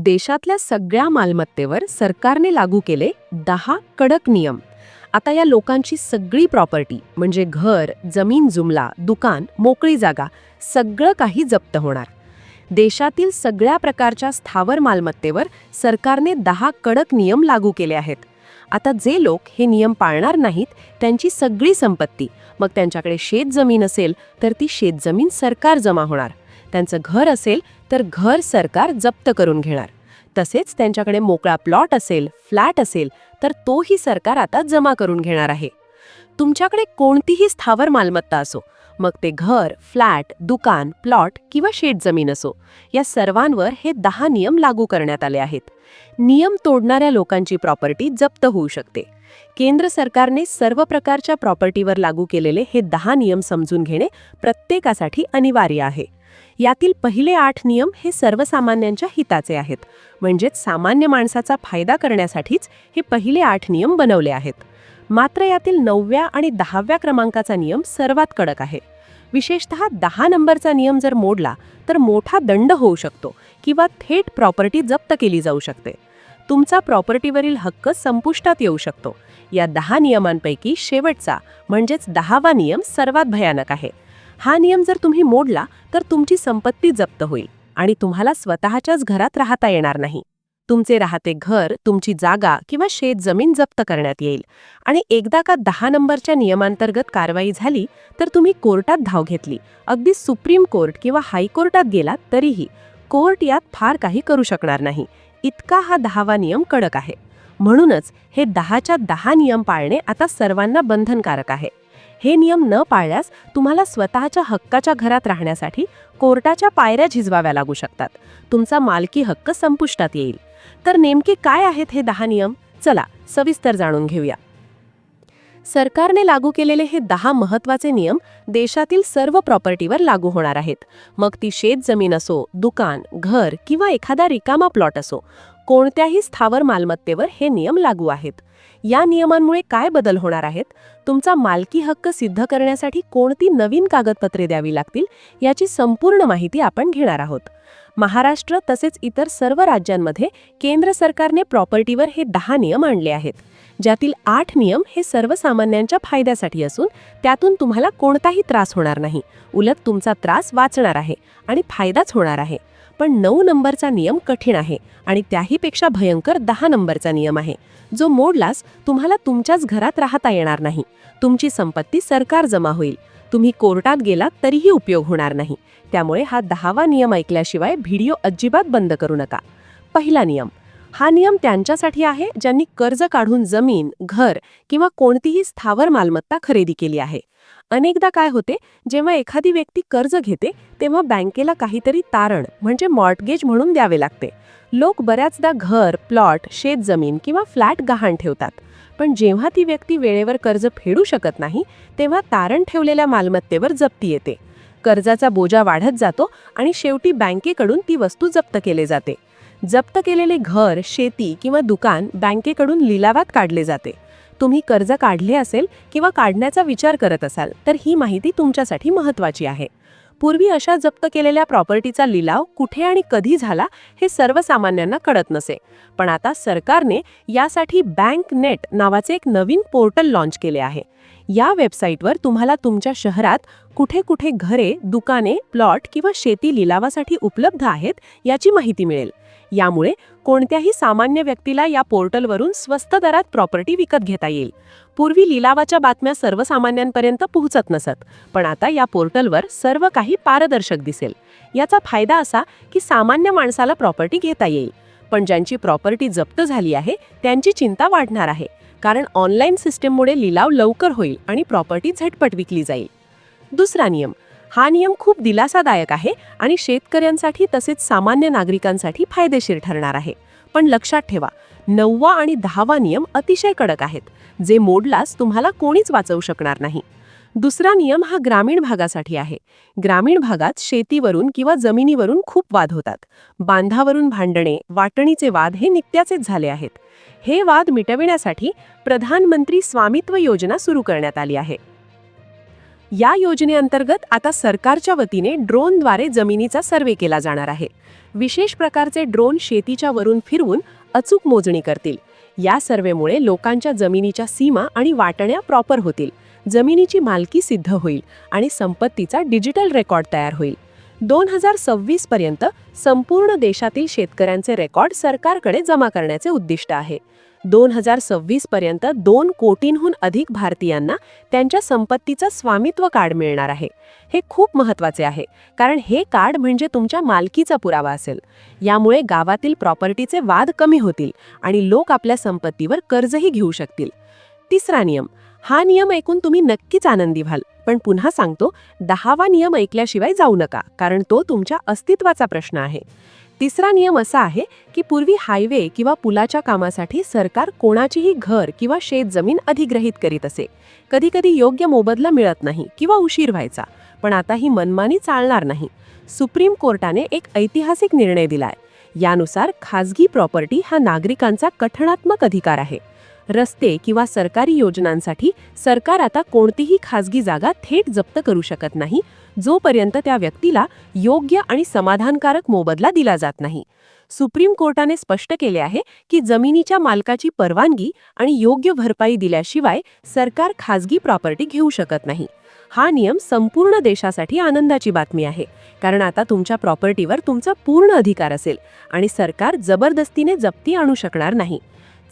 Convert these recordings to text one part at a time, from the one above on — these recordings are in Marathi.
देशातल्या सगळ्या मालमत्तेवर सरकारने लागू केले 10 कडक नियम. आता या लोकांची सगळी प्रॉपर्टी म्हणजे घर, जमीन जुमला, दुकान, मोकळी जागा सगळं काही जप्त होणार. देशातील सगळ्या प्रकारच्या स्थावर मालमत्तेवर सरकारने 10 कडक नियम लागू केले आहेत. आता जे लोक हे नियम पाळणार नाहीत त्यांची सगळी संपत्ती, मग त्यांच्याकडे शेतजमीन असेल तर ती शेतजमीन सरकार जमा होणार, त्यांचं घर असेल तर घर सरकार जप्त करून घेणार, तसेच त्यांच्याकडे मोकळा प्लॉट असेल, फ्लॅट असेल तर तोही सरकार आता जमा करून घेणार आहे. तुमच्याकडे कोणतीही स्थावर मालमत्ता असो, मग ते घर, फ्लॅट, दुकान, प्लॉट किंवा शेतजमीन असो, या सर्वांवर हे 10 नियम लागू करण्यात आले आहेत. नियम तोडणाऱ्या लोकांची प्रॉपर्टी जप्त होऊ शकते. केंद्र सरकारने सर्व प्रकारच्या प्रॉपर्टीवर लागू केलेले हे 10 नियम समजून घेणे प्रत्येकासाठी अनिवार्य आहे. यातील पहिले 8 नियम हे सर्वसामान्यांच्या हिताचे आहेत, म्हणजेच सामान्य माणसाचा फायदा करण्यासाठीच हे पहिले 8 नियम बनवले आहेत. मात्र यातील 9व्या आणि 10व्या क्रमांकाचा नियम सर्वात कडक आहे. विशेषतः 10 नंबरचा नियम जर मोडला तर मोठा दंड होऊ शकतो किंवा थेट प्रॉपर्टी जप्त केली जाऊ शकते. तुमचा प्रॉपर्टीवरील हक्क संपुष्टात येऊ शकतो. या 10 नियमांपैकी शेवटचा म्हणजेच 10वा नियम सर्वात भयानक आहे. हा नियम जर तुम्ही मोडला तर तुमची संपत्ती जप्त होईल आणि तुम्हाला स्वतःच्याच घरात राहता येणार नाही. तुमचे राहते घर, तुमची जागा किंवा शेतजमीन जप्त करण्यात येईल. आणि एकदा का 10 नंबरच्या नियमांतर्गत कारवाई झाली तर तुम्ही कोर्टात धाव घेतली, अगदी सुप्रीम कोर्ट किंवा हायकोर्टात गेलात तरीही कोर्ट यात फार काही करू शकणार नाही. इतका हा 10वा नियम कडक आहे. म्हणूनच हे 10च्या 10 नियम पाळणे आता सर्वांना बंधनकारक आहे. हे नियम न पाळल्यास तुम्हाला स्वतःच्या हक्काच्या घरात राहण्यासाठी कोर्टाच्या पायऱ्या झिजवाव्या लागू शकतात. तुमचा मालकी हक्क संपुष्टात येईल. तर नेमके काय आहेत हे 10 नियम? चला सविस्तर जाणून घेऊया. सरकारने लागू केलेले हे 10 महत्त्वाचे नियम देशातील सर्व प्रॉपर्टीवर लागू होणार आहेत. मग ती शेतजमीन असो, दुकान, घर किंवा एखादा रिकामा प्लॉट असो, कोणत्याही स्थावर मालमत्तेवर हे नियम लागू आहेत. या नियमांमुळे काय बदल होणार आहेत, तुमचा मालकी हक्क सिद्ध करण्यासाठी कोणती नवीन कागदपत्रे द्यावी लागतील, याची संपूर्ण माहिती आपण घेणार आहोत. महाराष्ट्र तसेच इतर सर्व राज्यांमध्ये केंद्र सरकारने प्रॉपर्टीवर हे 10 नियम आणले आहेत. ज्यातील 8 नियम हे सर्वसामान्यांच्या फायद्यासाठी असून त्यातून तुम्हाला कोणताही त्रास होणार नाही. उलट तुमचा त्रास वाचणार आहे आणि फायदाच होणार आहे. पण 9 नंबरचा नियम कठीण आहे आणि त्याहीपेक्षा भयंकर 10 नंबरचा नियम आहे, जो मोडलास तुम्हाला तुमच्याच घरात राहता येणार नाही. तुमची संपत्ती सरकार जमा होईल. तुम्ही कोर्टात गेलात तरीही उपयोग होणार नाही. त्यामुळे हा 10वा नियम ऐकल्याशिवाय व्हिडिओ अजिबात बंद करू नका. पहिला नियम. हा नियम त्यांच्यासाठी आहे ज्यांनी कर्ज काढून जमीन, घर किंवा कोणतीही स्थावर मालमत्ता खरेदी केली आहे. अनेकदा काय होते, जेव्हा एखादी व्यक्ती कर्ज घेते तेव्हा बँकेला काहीतरी तारण म्हणजे मॉर्टगेज म्हणून द्यावे लागते. लोक बऱ्याचदा घर, प्लॉट, शेतजमीन किंवा फ्लॅट गहाण ठेवतात. पण जेव्हा ती व्यक्ती वेळेवर कर्ज फेडू शकत नाही तेव्हा तारण ठेवलेल्या मालमत्तेवर जप्ती येते. कर्जाचा बोजा वाढत जातो आणि शेवटी बँकेकडून ती वस्तू जप्त केली जाते. जप्त केलेले घर, शेती किंवा दुकान बँकेकडून लिलावात काढले जाते. तुम्ही कर्ज काढले असेल किंवा काढण्याचा विचार करत असाल तर ही माहिती तुमच्यासाठी महत्त्वाची आहे. पूर्वी अशा जप्त केलेल्या प्रॉपर्टीचा लिलाव कुठे आणि कधी झाला हे सर्वसामान्यांना कळत नसे. पण आता सरकारने यासाठी बँक नेट नावाचे एक नवीन पोर्टल लॉन्च केले आहे. या वेबसाईटवर तुम्हाला तुमच्या शहरात कुठे कुठे घरे, दुकाने, प्लॉट किंवा शेती लिलावासाठी उपलब्ध आहेत याची माहिती मिळेल. यामुळे कोणत्याही सामान्य व्यक्तीला या पोर्टलवरून स्वस्त दरात प्रॉपर्टी विकत घेता येईल. पूर्वी लिलावाच्या बातम्या सर्वसामान्यांपर्यंत पोहोचत नसत, पण आता या पोर्टलवर सर्व काही पारदर्शक दिसेल. याचा फायदा असा की सामान्य माणसाला प्रॉपर्टी घेता येईल. पण ज्यांची प्रॉपर्टी जप्त झाली आहे त्यांची चिंता वाढणार आहे, कारण ऑनलाईन सिस्टीममुळे लिलाव लवकर होईल आणि प्रॉपर्टी झटपट विकली जाईल. दुसरा नियम. हा नियम खूप दिलासादायक आहे आणि शेतकऱ्यांसाठी तसेच सामान्य नागरिकांसाठी फायदेशीर ठरणार आहे. पण लक्षात ठेवा, 9वा आणि 10वा नियम अतिशय कडक आहेत, जे मोडलास तुम्हाला कोणीच वाचवू शकणार नाही. दुसरा नियम हा ग्रामीण भागासाठी आहे. ग्रामीण भागात शेतीवरून किंवा जमिनीवरून खूप वाद होतात. बांधावरून भांडणे, वाटणीचे वाद हे नित्याचेच झाले आहेत. हे वाद मिटविण्यासाठी प्रधानमंत्री स्वामित्व योजना सुरू करण्यात आली आहे. या योजनेअंतर्गत आता सरकारच्या वतीने ड्रोनद्वारे जमिनीचा सर्वे केला जाणार आहे. विशेष प्रकारचे ड्रोन शेतीच्या वरून फिरवून अचूक मोजणी करतील. या सर्वेमुळे लोकांच्या जमिनीच्या सीमा आणि वाटण्या प्रॉपर होतील, जमिनीची मालकी सिद्ध होईल आणि संपत्तीचा डिजिटल रेकॉर्ड तयार होईल. 2026 पर्यंत संपूर्ण देशातील शेतकऱ्यांचे रेकॉर्ड सरकारकडे जमा करण्याचे उद्दिष्ट आहे. 2026 पर्यंत 2 कोटींहून अधिक भारतीयांना त्यांच्या संपत्तीचं स्वामित्व कार्ड मिळणार आहे. हे खूप महत्त्वाचे आहे, कारण हे कार्ड म्हणजे तुमच्या मालकीचा पुरावा असेल. यामुळे गावातील प्रॉपर्टीचे वाद कमी होतील आणि लोक आपल्या संपत्तीवर कर्जही घेऊ शकतील. तिसरा नियम. हा नियम ऐकून तुम्ही नक्कीच आनंदी व्हाल, पण पुन्हा सांगतो, 10वा नियम ऐकल्याशिवाय जाऊ नका, कारण तो तुमच्या अस्तित्वाचा प्रश्न आहे. तिसरा नियम असा आहे की पूर्वी हायवे किंवा पुलाच्या कामासाठी सरकार कोणाचीही घर किंवा शेतजमीन अधिग्रहित करीत असे. कधीकधी योग्य मोबदला मिळत नाही किंवा उशीर व्हायचा, पण आता ही मनमानी चालणार नाही. सुप्रीम कोर्टाने एक ऐतिहासिक निर्णय दिलाय. यानुसार खाजगी प्रॉपर्टी हा नागरिकांचा कठणात्मक अधिकार आहे. रस्ते किंवा सरकारी योजनांसाठी सरकार आता कोणतीही खाजगी जागा थेट जप्त करू शकत नाही, जोपर्यंत त्या व्यक्तीला योग्य आणि समाधानकारक मोबदला दिला जात नाही. सुप्रीम कोर्टाने स्पष्ट केले आहे की जमिनीच्या मालकाची परवानगी आणि योग्य भरपाई दिल्याशिवाय सरकार खाजगी प्रॉपर्टी घेऊ शकत नाही. हा नियम संपूर्ण देशासाठी आनंदाची बातमी आहे, कारण आता तुमच्या प्रॉपर्टीवर तुमचा पूर्ण अधिकार असेल आणि सरकार जबरदस्तीने जप्ती आणू शकणार नाही.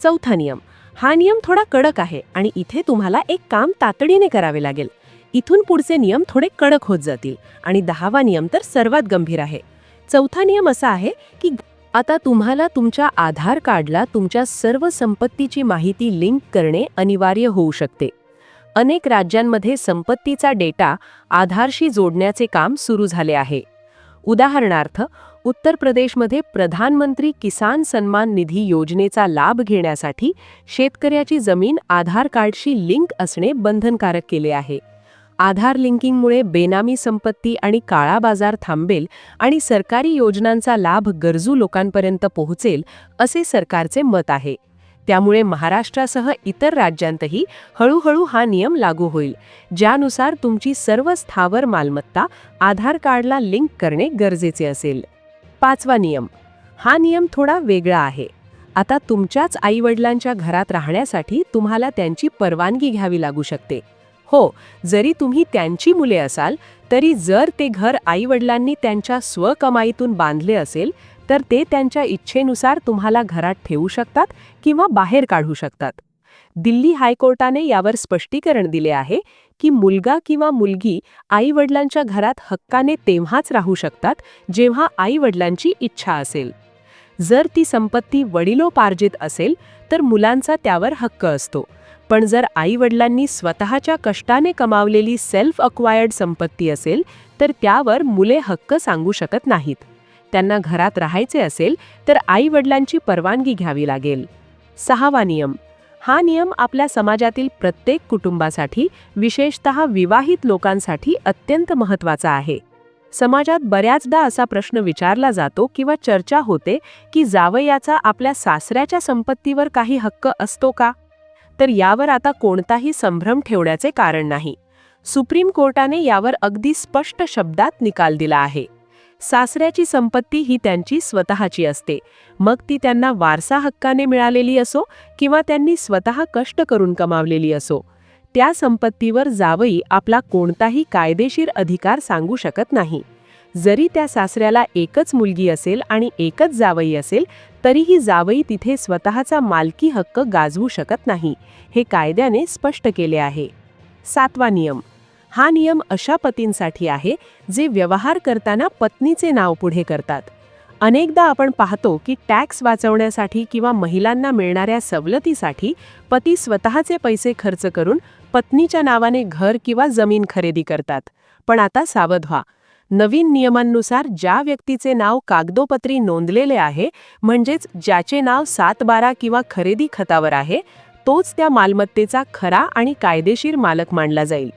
चौथा नियम. हा नियम थोडा कडक आहे आणि इथे तुम्हाला एक काम तातडीने करावे लागेल. इथून पुढचे नियम थोडे कडक होत जातील आणि 10वा नियम तर सर्वात गंभीर आहे. चौथा नियम असा आहे की आता तुम्हाला तुमच्या आधार कार्डला तुमच्या सर्व संपत्तीची माहिती लिंक करणे अनिवार्य होऊ शकते. अनेक राज्यांमध्ये संपत्तीचा डेटा आधारशी जोडण्याचे काम सुरू झाले आहे. उदाहरणार्थ, उत्तर प्रदेशमध्ये प्रधानमंत्री किसान सन्मान निधी योजनेचा लाभ घेण्यासाठी शेतकऱ्याची जमीन आधार कार्डशी लिंक असणे बंधनकारक केले आहे. आधार लिंकिंगमुळे बेनामी संपत्ती आणि काळा बाजार थांबेल आणि सरकारी योजनांचा लाभ गरजू लोकांपर्यंत पोहोचेल, असे सरकारचे मत आहे. त्यामुळे महाराष्ट्रासह इतर राज्यांतही हळूहळू हा नियम लागू होईल, ज्यानुसार तुमची सर्व स्थावर मालमत्ता आधार कार्डला लिंक करणे गरजेचे असेल. 5वा नियम. हा नियम थोडा वेगळा आहे. आता तुमच्याच आईवडिलांच्या घरात राहण्यासाठी तुम्हाला त्यांची परवानगी घ्यावी लागू शकते. हो, जरी तुम्ही त्यांची मुले असाल, तरी जर ते घर आईवडिलांनी त्यांच्या स्वकमाईतून बांधले असेल, तर ते त्यांच्या इच्छेनुसार तुम्हाला घरात ठेवू शकतात किंवा बाहेर काढू शकतात. दिल्ली हायकोर्टाने यावर स्पष्टीकरण दिले आहे की मुलगा किंवा मुलगी आईवडिलांच्या घरात हक्काने तेव्हाच राहू शकतात जेव्हा आईवडिलांची इच्छा असेल. जर ती संपत्ती वडिलोपार्जित असेल तर मुलांचा त्यावर हक्क असतो, पण जर आईवडिलांनी स्वतःच्या कष्टाने कमावलेली सेल्फ अक्वायर्ड संपत्ती असेल तर त्यावर मुले हक्क सांगू शकत नाहीत. त्यांना घरात राहायचे असेल तर आईवडिलांची परवानगी घ्यावी लागेल. 6वा नियम. हा नियम आपल्या समाजातील प्रत्येक कुटुंबासाठी, विशेषतः विवाहित लोकांसाठी अत्यंत महत्त्वाचा आहे. समाजात बऱ्याचदा असा प्रश्न विचारला जातो किंवा चर्चा होते की जावयाचा आपल्या सासऱ्याच्या संपत्तीवर काही हक्क असतो का? तर यावर आता कोणताही संभ्रम ठेवण्याचे कारण नाही. सुप्रीम कोर्टाने यावर अगदी स्पष्ट शब्दात निकाल दिला आहे. सासऱ्याची संपत्ती ही त्यांची स्वतःची असते, मग ती त्यांना वारसा हक्काने मिळालेली असो किंवा त्यांनी स्वतः कष्ट करून कमावलेली असो. त्या संपत्तीवर जावई आपला कोणताही कायदेशीर अधिकार सांगू शकत नाही. जरी त्या सासऱ्याला एकच मुलगी असेल आणि एकच जावई असेल, तरीही जावई तिथे स्वतःचा मालकी हक्क गाजवू शकत नाही. हे कायद्याने स्पष्ट केले आहे. 7वा नियम. हा नियम अशा पतींसाठी आहे जे व्यवहार करताना पत्नीचे नाव पुढे करतात. अनेकदा आपण पाहतो की टॅक्स वाचवण्यासाठी किंवा महिलांना मिळणाऱ्या सवलतीसाठी पती स्वतःचे पैसे खर्च करून पत्नीच्या नावाने घर किंवा जमीन खरेदी करतात. पण आता सावध व्हा. नवीन नियमांनुसार ज्या व्यक्तीचे नाव कागदोपत्री नोंदलेले आहे, म्हणजेच ज्याचे नाव 7/12 किंवा खरेदी खतावर आहे, तोच त्या मालमत्तेचा खरा आणि कायदेशीर मालक मानला जाईल.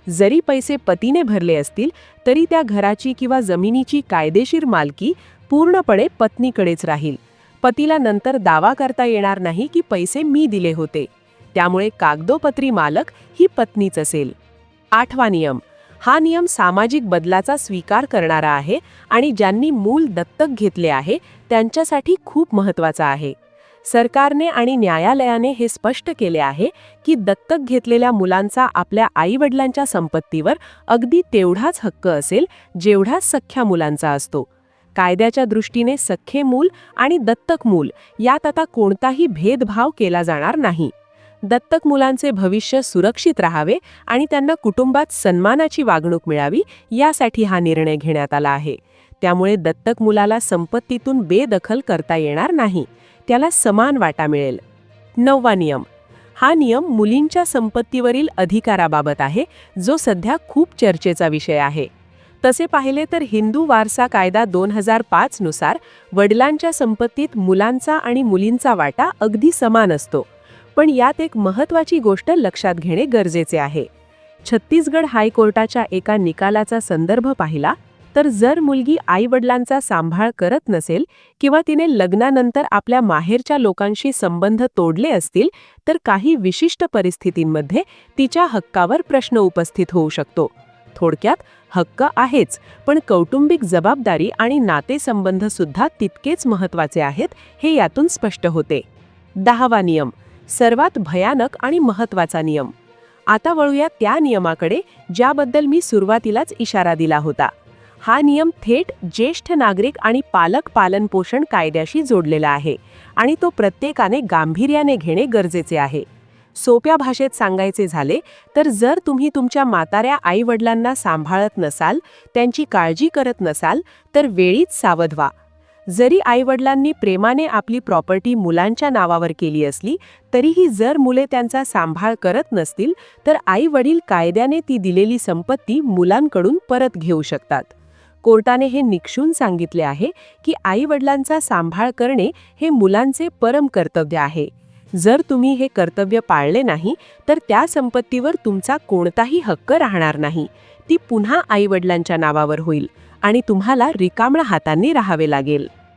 जरी पैसे पतीने भरले असतील तरी त्या घराची किंवा जमिनीची कायदेशीर मालकी पूर्णपणे पत्नीकडेच राहील. पतीला नंतर दावा करता येणार नाही की पैसे मी दिले होते. त्यामुळे कागदोपत्री मालक ही पत्नीच असेल. 8वा नियम. हा नियम सामाजिक बदलाचा स्वीकार करणारा आहे आणि ज्यांनी मूल दत्तक घेतले आहे त्यांच्यासाठी खूप महत्त्वाचा आहे. सरकारने आणि न्यायालयाने हे स्पष्ट केले आहे की दत्तक घेतलेल्या मुलांचा आपल्या आईवडिलांच्या संपत्तीवर अगदी तेवढाच हक्क असेल जेवढा सख्ख्या मुलांचा असतो. कायद्याच्या दृष्टीने सख्खे मूल आणि दत्तक मूल यात आता कोणताही भेदभाव केला जाणार नाही. दत्तक मुलांचे भविष्य सुरक्षित राहावे आणि त्यांना कुटुंबात सन्मानाची वागणूक मिळावी यासाठी हा निर्णय घेण्यात आला आहे. त्यामुळे दत्तक मुलाला संपत्तीतून बेदखल करता येणार नाही, त्याला समान वाटा मिळेल. 9वा नियम. हा नियम मुलींच्या संपत्तीवरील अधिकाराबाबत आहे, जो सध्या खूप चर्चेचा विषय आहे. तसे पाहिले तर हिंदू वारसा कायदा 2005 नुसार वडिलांच्या संपत्तीत मुलांचा आणि मुलींचा वाटा अगदी समान असतो. पण यात एक महत्त्वाची गोष्ट लक्षात घेणे गरजेचे आहे. छत्तीसगड हायकोर्टाच्या एका निकालाचा संदर्भ पाहिला तर जर मुलगी आईवडिलांचा सांभाळ करत नसेल किंवा तिने लग्नानंतर आपल्या माहेरच्या लोकांशी संबंध तोडले असतील तर काही विशिष्ट परिस्थितींमध्ये तिच्या हक्कावर प्रश्न उपस्थित होऊ शकतो. थोडक्यात हक्क आहेच, पण कौटुंबिक जबाबदारी आणि नातेसंबंध सुद्धा तितकेच महत्त्वाचे आहेत हे यातून स्पष्ट होते. 10वा नियम. सर्वात भयानक आणि महत्त्वाचा नियम. आता वळूया त्या नियमाकडे ज्याबद्दल मी सुरुवातीलाच इशारा दिला होता. हा नियम थेट ज्येष्ठ नागरिक आणि पालक पालनपोषण कायद्याशी जोडलेला आहे आणि तो प्रत्येकाने गांभीर्याने घेणे गरजेचे आहे. सोप्या भाषेत सांगायचे झाले तर जर तुम्ही तुमच्या म्हाताऱ्या आईवडिलांना सांभाळत नसाल, त्यांची काळजी करत नसाल तर वेळीच सावध व्हा. जरी आईवडिलांनी प्रेमाने आपली प्रॉपर्टी मुलांच्या नावावर केली असली तरीही जर मुले त्यांचा सांभाळ करत नसतील तर आईवडील कायद्याने ती दिलेली संपत्ती मुलांकडून परत घेऊ शकतात. कोर्टाने हे निक्षून सांगितले आहे की आईवडिलांचा सांभाळ करणे हे मुलांचे परम कर्तव्य आहे. जर तुम्ही हे कर्तव्य पाळले नाही तर त्या संपत्तीवर तुमचा कोणताही हक्क राहणार नाही. ती पुन्हा आईवडिलांच्या नावावर होईल आणि तुम्हाला रिकाम्या हातांनी राहावे लागेल.